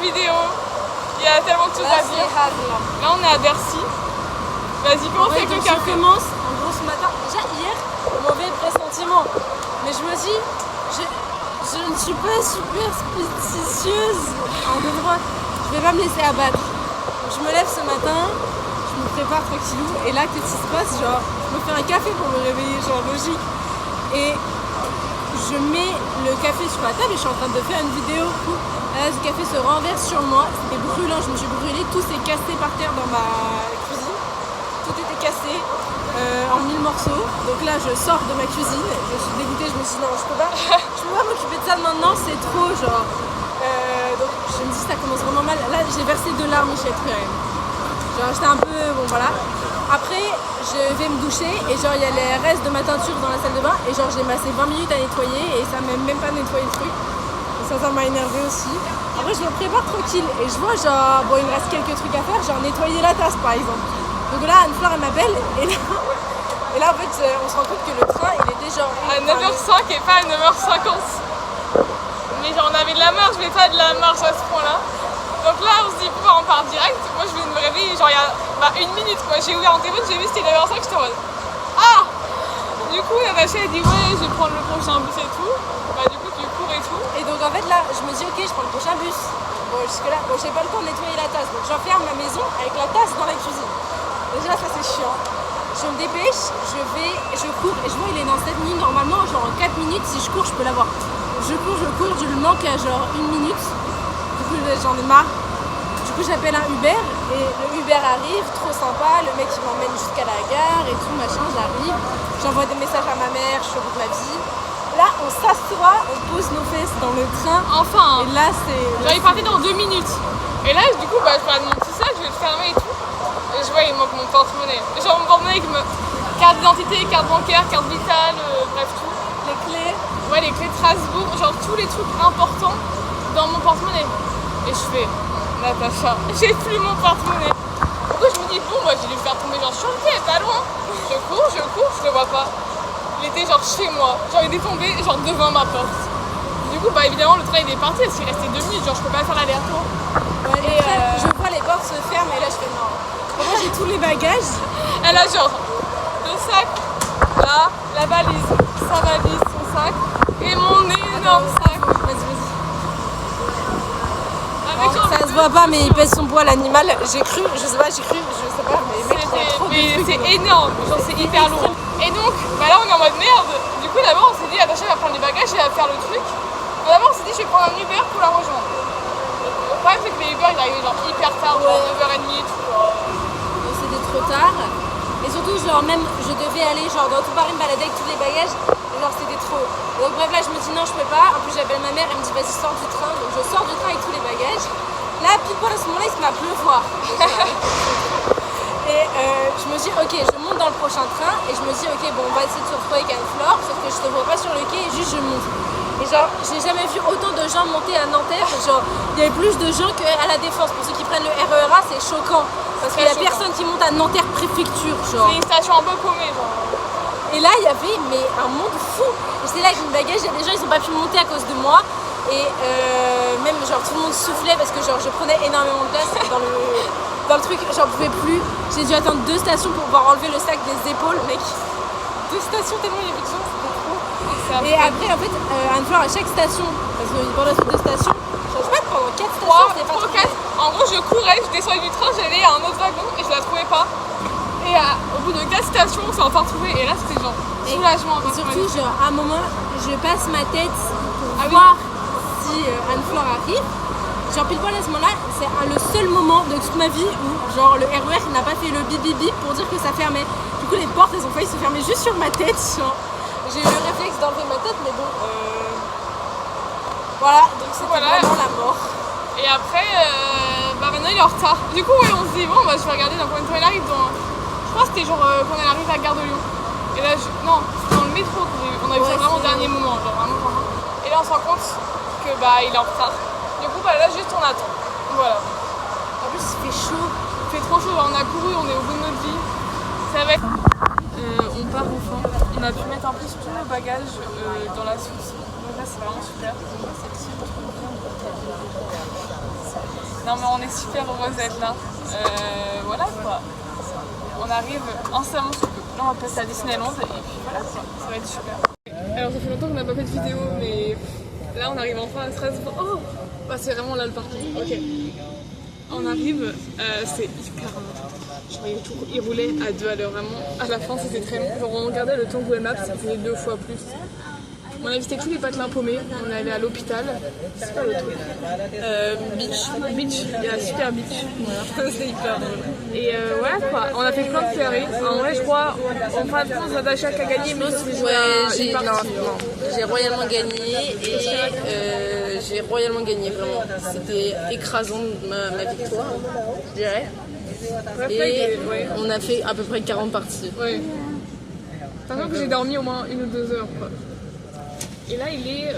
vidéo. Il y a tellement de choses à dire. Là, on est à Bercy. Vas-y, commence avec le café. Je commence, en gros, ce matin. Déjà, hier, mauvais pressentiment. Mais je me dis, je ne suis pas super superstitieuse en deux droits. Je vais pas me laisser abattre. Donc, je me lève ce matin, je me prépare tranquillou. Et là, qu'est-ce qui se passe? Genre, je me fais un café pour me réveiller, genre logique. Et je mets le café sur la table et je suis en train de faire une vidéo où là, ce café se renverse sur moi. C'était brûlant, je me suis brûlée, tout s'est cassé par terre dans ma cuisine. Tout était cassé en 1000 morceaux. Donc là, je sors de ma cuisine, je suis dégoûtée, je me suis dit non, je peux pas m'occuper de ça maintenant, c'est trop genre. Donc je me dis ça commence vraiment mal. Là, j'ai versé de larmes, Michel, quand même. Genre j'étais un peu, bon voilà. Après, je vais me doucher et genre il y a les restes de ma teinture dans la salle de bain et genre j'ai massé 20 minutes à nettoyer et ça m'a même pas nettoyé le truc. Et ça m'a énervé aussi. Après, je me prépare tranquille et je vois genre, bon il me reste quelques trucs à faire, genre nettoyer la tasse par exemple. Donc là, Anne-Fleur elle m'appelle et là en fait on se rend compte que le train il était genre à 9h05 et pas à 9h50. Mais genre on avait de la marge, mais pas de la marge à ce point-là. Donc là on se dit on part direct. Moi je viens de me réveiller genre il y a une minute quoi. J'ai ouvert mon téléphone, j'ai vu c'était 9h05, j'étais en mode ah. Du coup Natacha elle dit ouais je vais prendre le prochain bus et tout. Bah du coup tu cours et tout. Et donc en fait là je me dis ok je prends le prochain bus. Bon jusque là, bon j'ai pas le temps de nettoyer la tasse. Donc j'enferme ma maison avec la tasse dans la cuisine. Déjà ça c'est chiant. Je me dépêche, je cours et je vois il est dans cette ligne. Normalement genre en 4 minutes si je cours je peux l'avoir. Je cours, je le manque à genre 1 minute. Du coup j'en ai marre. Du coup j'appelle un Uber et le Uber arrive, trop sympa, le mec il m'emmène jusqu'à la gare et tout machin, j'arrive. J'envoie des messages à ma mère, je suis au bout de ma vie. Là on s'assoit, on pose nos fesses dans le train. Enfin. Et là c'est... Genre il partait dans 2 minutes. Et là du coup je prends mon petit sac, je vais le fermer et tout. Et je vois il manque mon porte-monnaie. Genre mon porte-monnaie avec carte d'identité, carte bancaire, carte vitale, bref tout. Les clés. Ouais les clés de Strasbourg, genre tous les trucs importants dans mon porte-monnaie. Et je fais Natacha, j'ai plus mon porte-monnaie. Du coup je me dis bon je vais lui faire tomber genre sur le quai, pas loin. Je cours, je le vois pas. Il était genre chez moi, genre il est tombé genre devant ma porte. Du coup évidemment le train il est parti parce qu'il restait 2 minutes, genre je peux pas faire l'aller-retour. Ouais, et je vois les portes se ferment et là je fais non. Moi j'ai tous les bagages. Elle a genre le sac, là, la valise, sa valise, son sac et mon énorme sac. Vas-y. Avec genre Ça se voit pas mais il pèse son poids l'animal. J'ai cru, je sais pas, mais mec, c'est énorme, genre c'est hyper lourd. Et donc là on est en mode merde. Du coup d'abord on s'est dit Natacha va prendre les bagages et elle va faire le truc. Mais d'abord on s'est dit je vais prendre un Uber pour la rejoindre. Le problème c'est que les Uber ils arrivaient genre hyper tard, genre 9h30 et tout. C'était trop tard. Et surtout genre même je devais aller genre dans tout Paris me balader avec tous les bagages. Et genre c'était trop. Donc bref là je me dis non je peux pas. En plus j'appelle ma mère, elle me dit vas-y sors du train. Donc je sors du train avec tous les bagages. Là pile poil à ce moment-là il se met à pleuvoir. Et je me dis ok je monte dans le prochain train. Et je me dis ok bon on va essayer de se retrouver avec Anne-Fleur. Sauf que je te vois pas sur le quai et juste je monte. Et genre j'ai jamais vu autant de gens monter à Nanterre. Genre il y avait plus de gens qu'à la Défense. Pour ceux qui prennent le RERA c'est choquant. Parce qu'il y a personne qui monte à Nanterre préfecture genre. C'est une station un peu paumée genre. Et là il y avait mais un monde fou. J'étais là avec mon bagage, il y a des gens ils ont pas pu monter à cause de moi. Et même genre tout le monde soufflait parce que genre je prenais énormément de place dans le truc, j'en pouvais plus. J'ai dû attendre 2 stations pour pouvoir enlever le sac des épaules, mec. 2 stations tellement il y avait de gens, c'était trop. Et après en fait Anne-Fleur à chaque station, parce que pendant ces 2 stations, je sais pas pendant 4 stations, c'était pas trop 4. En gros je courais, je descendais du train, j'allais à un autre wagon et je la trouvais pas. Et au bout de 4 stations on s'est enfin retrouvé et là c'était genre soulagement. Et surtout genre à un moment je passe ma tête pour voir si Anne-Fleur arrive. Genre pile poil à ce moment-là, c'est le seul moment de toute ma vie où genre le RER n'a pas fait le bip bip bip pour dire que ça fermait. Du coup les portes elles ont failli se fermer juste sur ma tête. Genre. J'ai eu le réflexe d'enlever ma tête mais bon voilà donc c'était vraiment la mort. Et après maintenant il est en retard. Du coup on se dit bon je vais regarder dans combien de temps il arrive dans... Je crois que c'était genre quand elle arrive à la gare de Lyon. Et là non c'était dans le métro qu'on a vu ça vraiment au dernier moment genre vraiment. Et là on se rend compte que il est en retard. Du coup là juste on attend. Voilà. En plus il fait chaud. Il fait trop chaud, on a couru, on est au bout de notre vie. Ça va être... on part enfin. On a pu mettre un peu tous nos bagages dans la soute. Donc Là, c'est vraiment super. Non, mais on est super heureux d'être là. Voilà quoi. On arrive incessamment sous peu. Là, on va passer à Disneyland et puis voilà quoi. Ça va être super. Alors, ça fait longtemps qu'on n'a pas fait de vidéo, mais là, on arrive enfin à Strasbourg. Oh bah, c'est vraiment là le parking. Ok. On arrive, c'est hyper long. Je voyais tout, il roulait à 2 à l'heure, vraiment. À la fin, c'était très long. Genre, on regardait le temps Google Maps, c'était 2 fois plus. On a visité tous les patelins paumés, on est allé à l'hôpital. C'est pas le truc. Beach, il y a Super Beach. Voilà, c'est hyper drôle. Et voilà quoi, on a fait plein de soirées. En vrai, je crois, en fin de compte, Natacha qui a gagné, mais j'ai royalement gagné et j'ai royalement gagné vraiment. C'était écrasant ma victoire, je dirais. Et on a fait à peu près 40 parties. Ouais. Sachant que j'ai dormi au moins 1 ou 2 heures quoi. Et là il est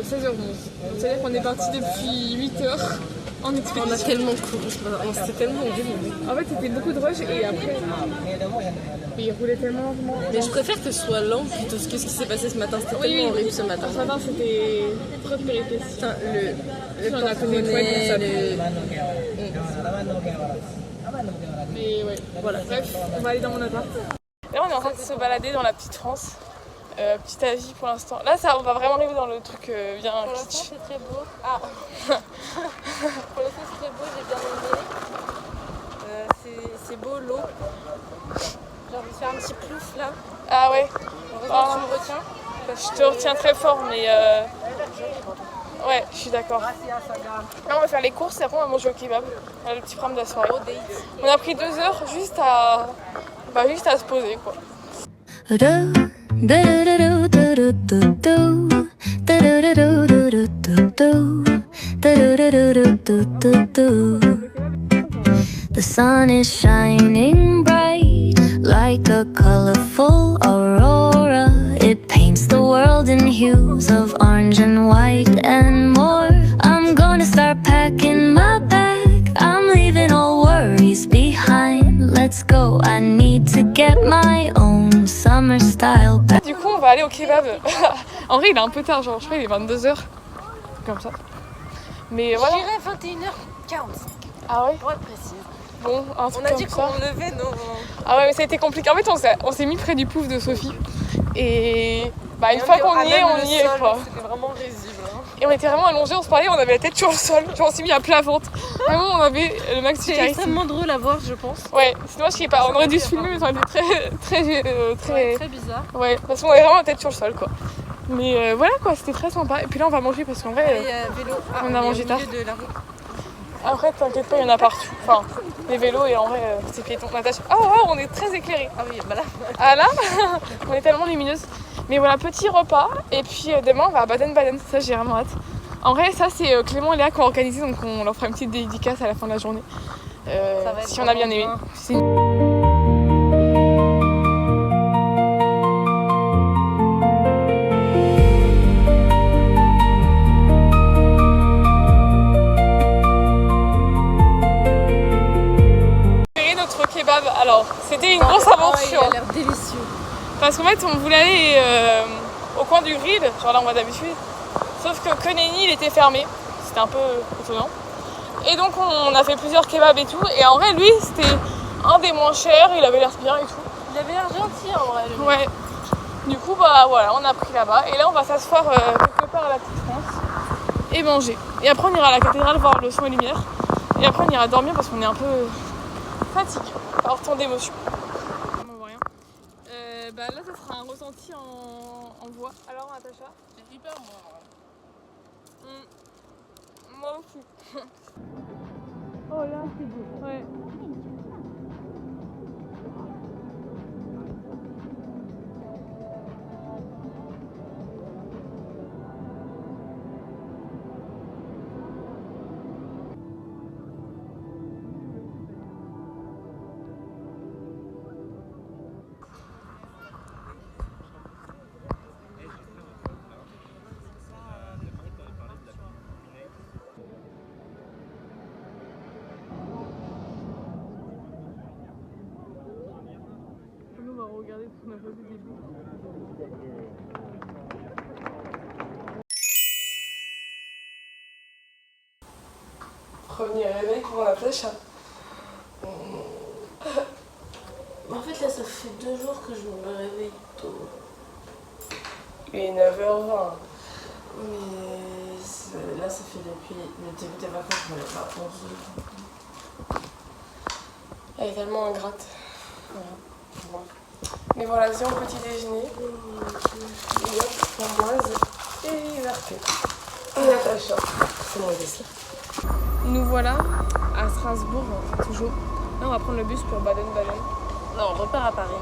16h11. Donc c'est-à-dire qu'on est parti depuis 8h en expédition. On a tellement couru, c'était tellement horrible. En fait c'était beaucoup de rush et après il roulait tellement lentement. Mais je préfère que ce soit lent plutôt que ce qui s'est passé ce matin. C'était tellement horrible ce matin. Ce matin c'était trop de péripéties. Putain, le porte-monnaie, Mais ouais, voilà. Bref, on va aller dans mon appart. Là on est en train de se balader dans la petite France. Petit avis pour l'instant. Là ça, on va vraiment arriver dans le truc bien pour l'instant kitsch. c'est très beau. Ah pour l'instant c'est très beau, j'ai bien aimé. C'est beau l'eau. J'ai envie de faire un petit plouf là. Ah ouais. Heureusement tu me retiens. Je te retiens très fort mais ouais, je suis d'accord. Là on va faire les courses et après on va manger au kebab. Le petit programme de la soirée. On a pris 2 heures juste à se poser quoi. The sun is shining bright like a colorful aurora. It paints the world in hues of orange and white and more. I'm gonna start packing my bag. I'm leaving all worries behind. Let's go, I need to get my own summer style bag. Du coup on va aller au kebab. En vrai il est un peu tard, genre je crois il est 22h. Comme ça. Mais voilà. Je dirais 21h45. Ah ouais. Pour être précise. Bon, un truc On a comme dit ça. qu'on levait nos... Ah ouais mais ça a été compliqué. En fait on s'est mis près du pouf de Sophie. Et bah une fois qu'on y est, on y est quoi. C'était vraiment risible. Hein. Et on était vraiment allongés, on se parlait, on avait la tête sur le sol. Genre on s'est mis à plat ventre. Vraiment on avait le max de C'est charisme. extrêmement drôle à voir je pense. Ouais, c'est dommage qu'il y ait pas. On aurait dû se filmer mais ça aurait été Très bizarre. Ouais, parce qu'on avait vraiment la tête sur le sol quoi. Mais voilà quoi, c'était très sympa. Et puis là on va manger parce qu'en vrai Vélo. on a mangé tard. De la route. Après t'inquiète pas, il y en a partout. Enfin, les vélos et en vrai c'est piéton. Natacha. Oh wow, on est très éclairés. Ah oui, bah là. Ah là, on est tellement lumineuse. Mais voilà, petit repas. Et puis demain on va à Baden-Baden. Ça j'ai vraiment hâte. En vrai ça c'est Clément et Léa qui ont organisé, donc on leur fera une petite dédicace à la fin de la journée. Ça va être si on a bien aimé. Notre kebab, alors c'était une grosse aventure. Il a l'air délicieux. Parce qu'en fait on voulait aller au coin du grill, genre là on va d'habitude. Sauf que Koneni il était fermé, c'était un peu étonnant. Et donc on a fait plusieurs kebabs et tout. Et en vrai lui c'était un des moins chers, il avait l'air bien et tout. Il avait l'air gentil en vrai. Le Ouais. Du coup bah voilà, on a pris là-bas. Et là on va s'asseoir quelque part à la petite France et manger. Et après on ira à la cathédrale voir le son et lumière. Et après on ira dormir parce qu'on est un peu fatigué. Alors tant d'émotions. On voit rien. Bah là ça sera un ressenti en voix. Alors Natacha? C'est hyper moi. Moi aussi. Oh là, c'est beau. Ouais. Nous on va regarder ce qu'on a fait au début. Premier réveil pour Natacha. En fait, là, ça fait 2 jours que je me réveille tôt. Il est 9h20. Mais là, ça fait depuis le début des vacances, je me lève à 11h. Elle est tellement ingrate. Voilà. Bon. Mais voilà, c'est mon petit déjeuner. Il y a framboise et liberté. Et Natacha. C'est mon dessert. Nous voilà à Strasbourg, toujours. Là, on va prendre le bus pour Baden-Baden. Non, on repart à Paris.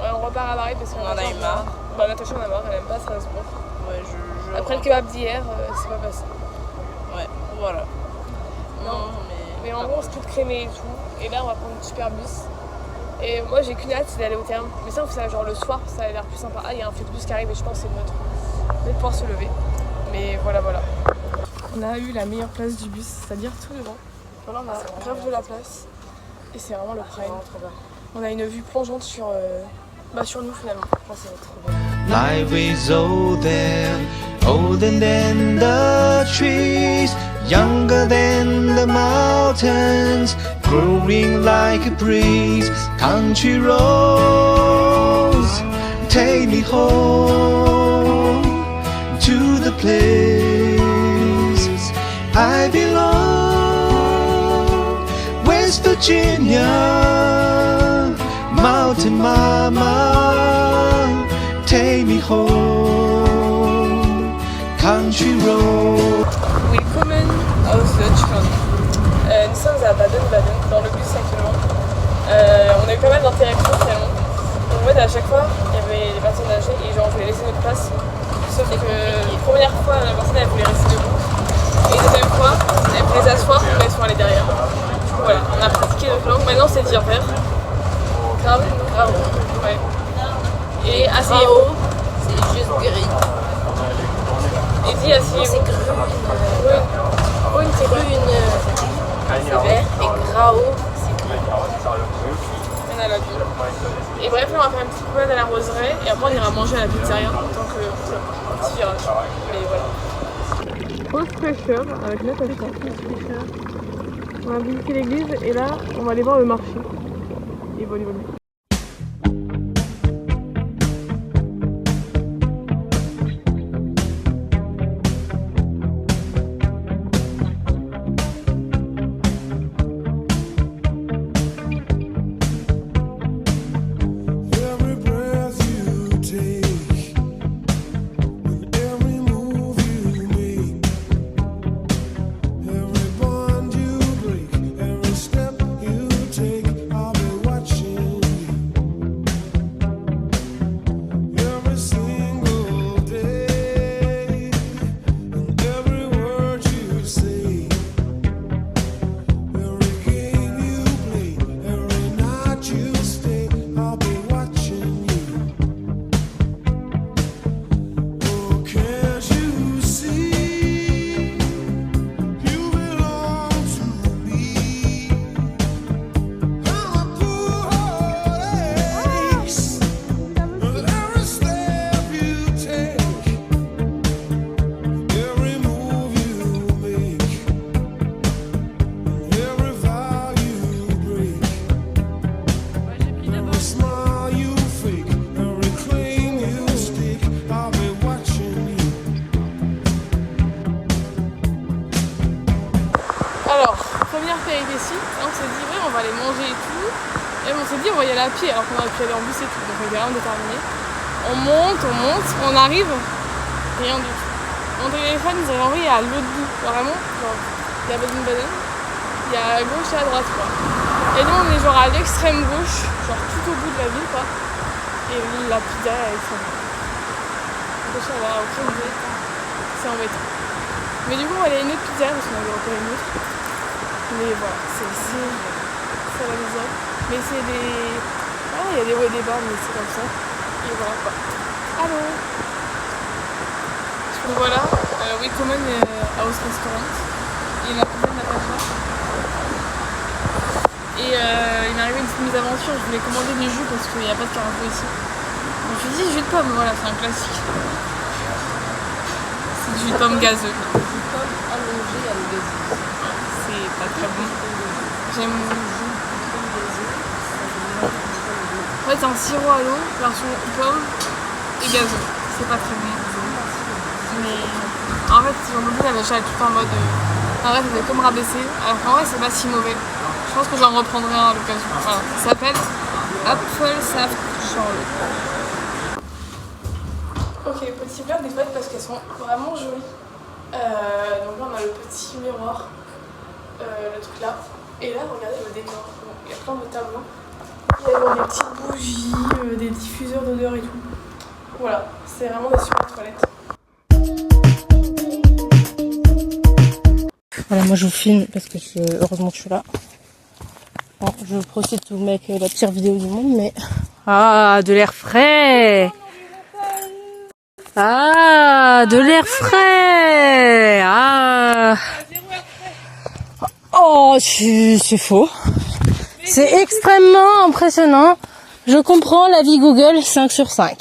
Ouais, on repart à Paris parce qu'on en a eu marre. Bah, Natacha en a marre, elle aime pas Strasbourg. Ouais, Après le kebab d'hier, c'est pas passé. Ouais, voilà. Non, mais en gros, c'est tout crémé et tout. Et là, on va prendre un super bus. Et moi, j'ai qu'une hâte, c'est d'aller au terme. Mais ça, on fait ça genre le soir, ça a l'air plus sympa. Ah, il y a un flexbus qui arrive et je pense que c'est notre. On va pouvoir se lever. Mais voilà. On a eu la meilleure place du bus, c'est-à-dire tout devant. Voilà, on a grave de la place. Et c'est vraiment le prime. On a une vue plongeante sur nous finalement. Je pense que ça va être trop bien. Life is older than the trees, younger than the mountains, growing like a breeze. Country roads, take me home to the place I belong. West Virginia, Mountain Mama, take me home, country road. Willkommen aus Deutschland. Nous sommes à Baden-Baden, dans le bus actuellement. On a eu pas mal d'interactions finalement. En fait, à chaque fois, il y avait des personnes âgées et genre, on voulait laisser notre place. Sauf que la première fois, la personne elle voulait rester debout. Et la deuxième fois, elle voulait s'asseoir, mais elles sont allées derrière. Du coup, voilà, on a pratiqué notre langue. Maintenant, c'est dire vert. Grave. Ouais. Et asseyez-vous. C'est juste gris. Et dis asseyez-vous. C'est grune. Brune, c'est Grune, c'est vert. Et grau, c'est gris. On a la vie. Et bref, là, on va faire une petite promenade à la roseraie et après on ira manger à la pizzeria en tant que petit virage. Mais voilà. Pause fraîcheur avec Natacha. On a visité l'église et là, on va aller voir le marché. Et voilà. Every breath you take, and every move you make, every bond you break, every step you take, I'll be watching you every single day, and every word you say, every game you play, every night you stay, I'll be watching you. Oh, can't you see? You belong to me. I'm a poor ace. Every step you take, every move you make, every vow you break, every smile you fake, every claim you stick, I'll be watching you. Alors, première péripétie, là on s'est dit ouais on va aller manger et tout. Et on s'est dit on va y aller à pied alors qu'on aurait pu aller en bus et tout. Donc on était vraiment déterminés. On monte, on arrive, rien du tout. Mon téléphone nous avait envoyé à l'autre bout, vraiment. Genre, il y a Baden-Baden, il y a à gauche et à droite quoi. Et nous on est genre à l'extrême gauche, genre tout au bout de la ville quoi. Et la pizza elle est très bonne. Donc ça va au crème de c'est embêtant. Mais du coup on va aller à une autre pizza parce qu'on avait repéré une autre. Mais voilà, c'est ici, ça va les autres. Mais c'est des... Ah, il y a des hauts et des bas, mais c'est comme ça. Et voilà quoi. Allô. Donc voilà, Willkommen aus Restaurant. Et la pizza de Natacha. Et il m'est arrivé une petite mésaventure, je voulais commander du jus parce qu'il n'y a pas de carafo ici. Donc je me suis dit jus de pomme, voilà, c'est un classique. C'est du jus de pomme gazeux. Comme allongé à l'eau. C'est pas très bon. J'aime. En fait, c'est un sirop à l'eau, version pomme et gazeux. C'est pas très bon. Mais en fait, si on me dit, la vache, elle est tout en mode. En vrai, c'était comme rabaissé. Alors qu'en vrai, c'est pas si mauvais. Je pense que j'en reprendrai un à l'occasion. Voilà, ça s'appelle Apple Saft Charlotte. Ok, petit verre des fêtes parce qu'elles sont vraiment jolies. Donc là, on a le petit miroir, le truc là. Et là, regardez le décor. Bon, il y a plein de tableaux. Il y a des petites bougies, des diffuseurs d'odeur et tout. Voilà, c'est vraiment des super toilettes. Voilà, moi je vous filme parce que heureusement que je suis là. Bon, je profite de vous mettre la pire vidéo du monde, mais... Ah, de l'air frais! Ah, de l'air frais! Ah! Oh, c'est faux. C'est extrêmement impressionnant. Je comprends l'avis Google 5 sur 5.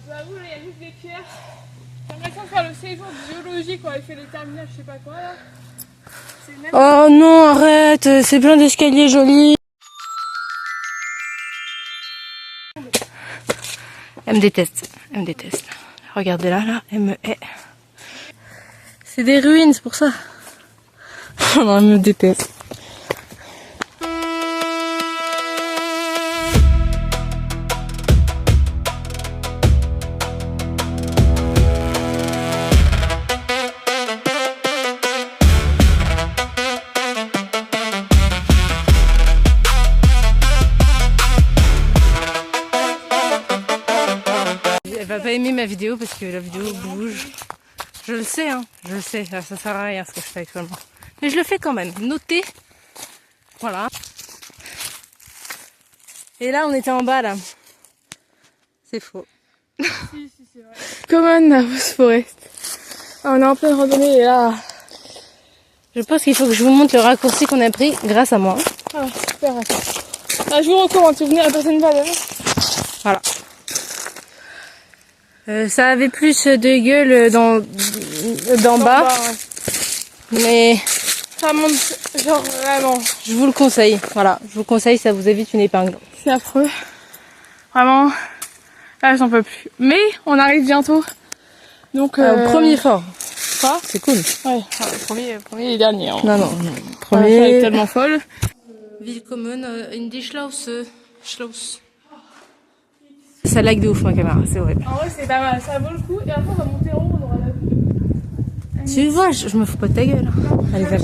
Bah vous, là, il y a juste des pierres. J'ai l'impression de faire le séjour de biologie quand elle fait les terminales, je sais pas quoi là. Oh non, arrête, c'est plein d'escaliers jolis. Elle me déteste, elle me déteste. Regardez là, elle me hait. C'est des ruines, c'est pour ça. Non, elle me déteste. Elle va pas aimer ma vidéo parce que la vidéo bouge. Je le sais, hein. Je le sais. Ça sert à rien ce que je fais actuellement. Mais je le fais quand même. Notez. Voilà. Et là, on était en bas, là. C'est faux. Si, c'est vrai. Common Navos Forest. On est en pleine randonnée et là. Je pense qu'il faut que je vous montre le raccourci qu'on a pris grâce à moi. Ah, super. Ah, je vous recommande, si vous venez à Personne Valeur. Voilà. Ça avait plus de gueule d'en bas. Ouais. Mais Ça monte, genre vraiment. je vous le conseille. Voilà. Je vous conseille, ça vous évite une épingle. C'est affreux. Vraiment. Là, j'en peux plus. Mais on arrive bientôt. Donc, Au premier fort. Quoi ? C'est cool. Ouais, premier et dernier. Hein. Non. Ça va être tellement folle. Ville commune, in die Schloss. Ça lag de ouf ma caméra, c'est horrible. En vrai, c'est pas mal. Ça vaut le coup. Et après, on va monter en haut. On aura la vue. Tu vois, je me fous pas de ta gueule. Allez, vas-y.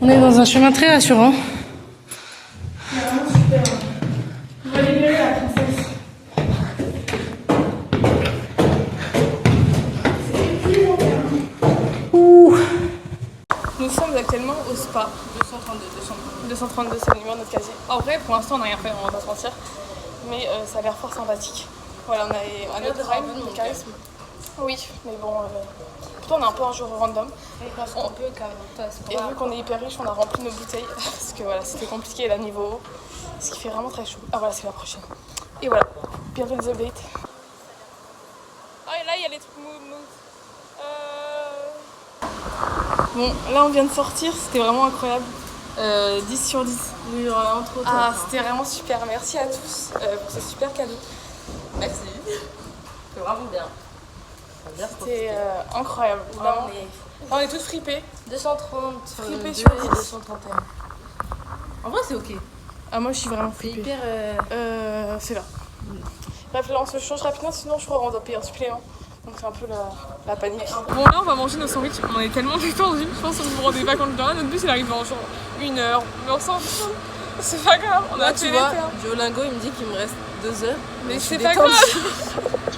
On est dans un chemin très rassurant. On va libérer la princesse. Ouh. Nous sommes actuellement au spa. 232, c'est le numéro de notre casier. En vrai, pour l'instant, on n'a rien fait, on va pas se mentir. Mais ça a l'air fort sympathique. Voilà, on a un autre prime, le charisme. Oui, mais bon, plutôt on est un peu un jour random. Et vu qu'on est hyper riche, on a rempli nos bouteilles parce que voilà, c'était compliqué là niveau eau. Ce qui fait vraiment très chaud. Ah voilà, c'est la prochaine. Et voilà, bienvenue dans The Update. Ah et là, il y a les trucs move. Bon, là on vient de sortir, c'était vraiment incroyable. 10 sur 10. Entre autres. Ah, c'était vraiment super. Merci à tous pour ce super cadeau. Merci. C'est vraiment bien. C'était incroyable. Vraiment. On est toutes fripées. 230 Fripées sur 10. 231. En vrai, c'est ok. Ah, moi je suis vraiment C'est fripée. hyper. C'est là. Bref, là on se change rapidement, sinon je crois qu'on doit payer un supplément. Donc c'est un peu la panique. Bon là on va manger nos sandwichs, on est tellement détendus, je pense que vous vous rendez pas compte de rien. Notre bus il arrive dans genre 1 heure, mais on s'en fout. C'est pas grave, on a Là, fait tu vois, l'été. Duolingo il me dit qu'il me reste 2 heures. Mais je suis c'est pas détendue. grave.